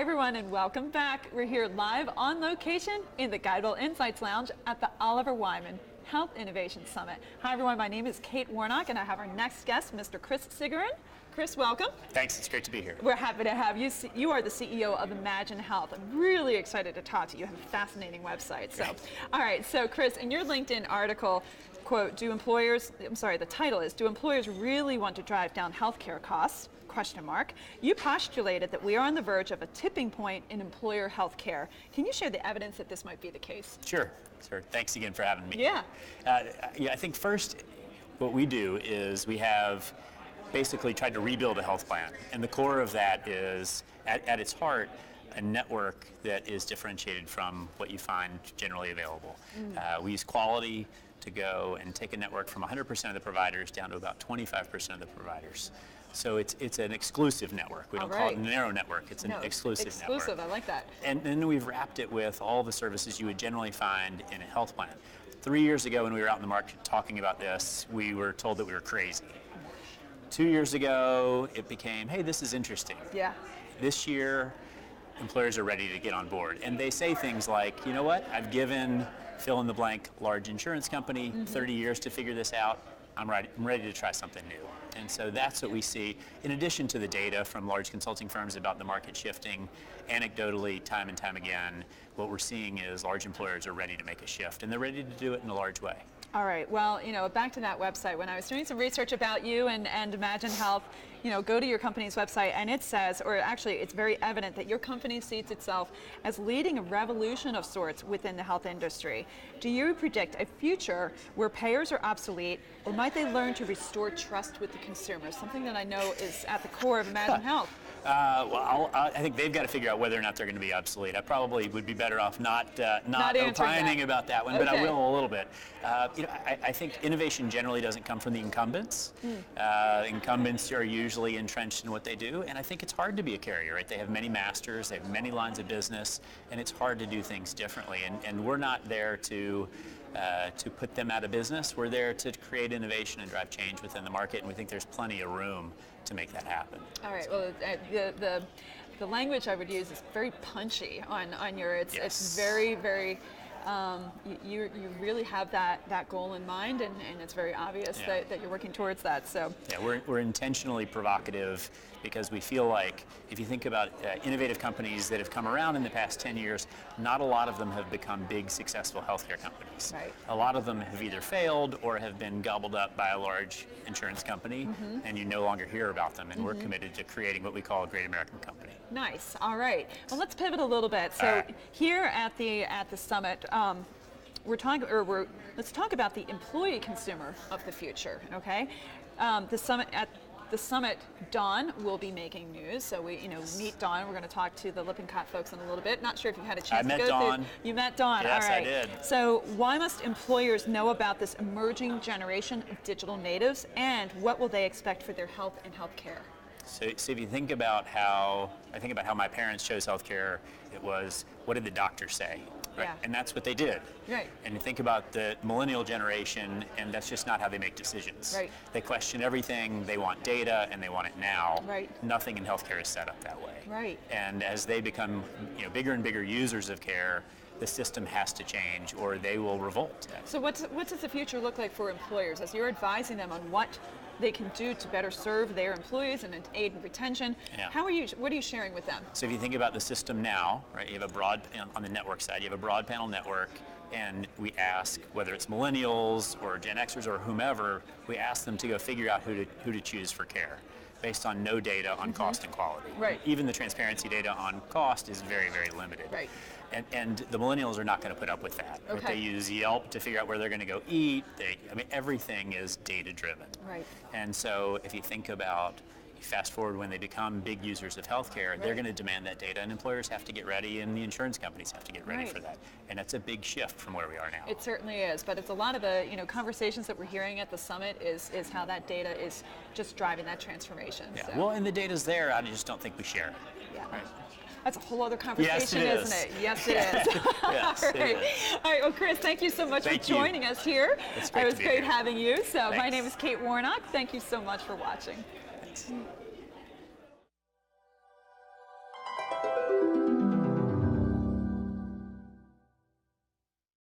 Hi everyone and welcome back. We're here live on location in the GuideWell Insights Lounge at the Oliver Wyman Health Innovation Summit. Hi everyone, my name is Kate Warnock and I have our next guest, Mr. Chris Cigarran. Chris, welcome. Thanks, it's great to be here. We're happy to have you. You are the CEO of Imagine Health. I'm really excited to talk to you. You have a fascinating website. So, all right, so Chris, in your LinkedIn article, quote, the title is, do employers really want to drive down healthcare costs? Question mark. You postulated that we are on the verge of a tipping point in employer health care. Can you share the evidence that this might be the case? Sure. Thanks again for having me. Yeah. I think first what we do is we have basically tried to rebuild a health plan. And the core of that is, at its heart, a network that is differentiated from what you find generally available. We use quality to go and take a network from 100% of the providers down to about 25% of the providers. So it's an exclusive network. We don't call it a narrow network. It's an exclusive network. Exclusive, I like that. And then we've wrapped it with all the services you would generally find in a health plan. 3 years ago when we were out in the market talking about this, we were told that we were crazy. 2 years ago, it became, hey, this is interesting. Yeah. This year, employers are ready to get on board. And they say things like, you know what, I've given fill in the blank large insurance company 30 years to figure this out. I'm ready to try something new. And so that's what we see. In addition to the data from large consulting firms about the market shifting, anecdotally, time and time again, what we're seeing is large employers are ready to make a shift, and they're ready to do it in a large way. All right, well, back to that website. When I was doing some research about you and Imagine Health, go to your company's website and it says, or actually it's very evident that your company sees itself as leading a revolution of sorts within the health industry. Do you predict a future where payers are obsolete, or might they learn to restore trust with the consumer? Something that I know is at the core of Imagine Health. I think they've got to figure out whether or not they're going to be obsolete. I probably would be better off not opining about that one, but I will a little bit. I think innovation generally doesn't come from the incumbents. Incumbents are usually entrenched in what they do, and I think it's hard to be a carrier, right? They have many masters, they have many lines of business, and it's hard to do things differently. And we're not there to put them out of business. We're there to create innovation and drive change within the market, and we think there's plenty of room to make that happen. All right. Well, the language I would use is very punchy on your. It's very, very. You really have that goal in mind, and it's very obvious that you're working towards that. So we're intentionally provocative because we feel like if you think about innovative companies that have come around in the past 10 years, not a lot of them have become big, successful healthcare companies. Right. A lot of them have either failed or have been gobbled up by a large insurance company, and you no longer hear about them. And we're committed to creating what we call a great American company. Nice. All right. Well, let's pivot a little bit. So here at the summit, let's talk about the employee consumer of the future. Okay, the summit, Dawn will be making news. So we, meet Dawn. We're going to talk to the Lippincott folks in a little bit. Not sure if you had a chance to go through. You met Dawn. Yes, all right. I did. So why must employers know about this emerging generation of digital natives, and what will they expect for their health and health care? So if you think about how my parents chose healthcare, it was, what did the doctor say? Right? Yeah. And that's what they did. Right. And you think about the millennial generation, and that's just not how they make decisions. Right. They question everything, they want data, and they want it now. Right. Nothing in healthcare is set up that way. Right. And as they become bigger and bigger users of care, the system has to change or they will revolt. So what does the future look like for employers as you're advising them on what they can do to better serve their employees and aid in retention? What are you sharing with them? So if you think about the system now, right, you have on the network side, you have a broad panel network, and we ask, whether it's millennials or Gen Xers or whomever, we ask them to go figure out who to choose for care based on no data on cost and quality. Right. Even the transparency data on cost is very, very limited. Right. And the millennials are not going to put up with that. Okay. Right? They use Yelp to figure out where they're going to go eat. Everything is data driven. Right. And so if you think about, fast forward when they become big users of healthcare, they're going to demand that data, and employers have to get ready, and the insurance companies have to get ready for that. And that's a big shift from where we are now. It certainly is, but it's a lot of the conversations that we're hearing at the summit is how that data is just driving that transformation. Yeah. So. Well, and the data's there. I just don't think we share it. Yeah. Right. That's a whole other conversation, yes, isn't it? Yes, it is. Yes, All right. it is. All right. Well, Chris, thank you so much for joining us here. It's great It was to be great here. having you. So Thanks. my name is Kate Warnock. Thank you so much for watching. Thanks.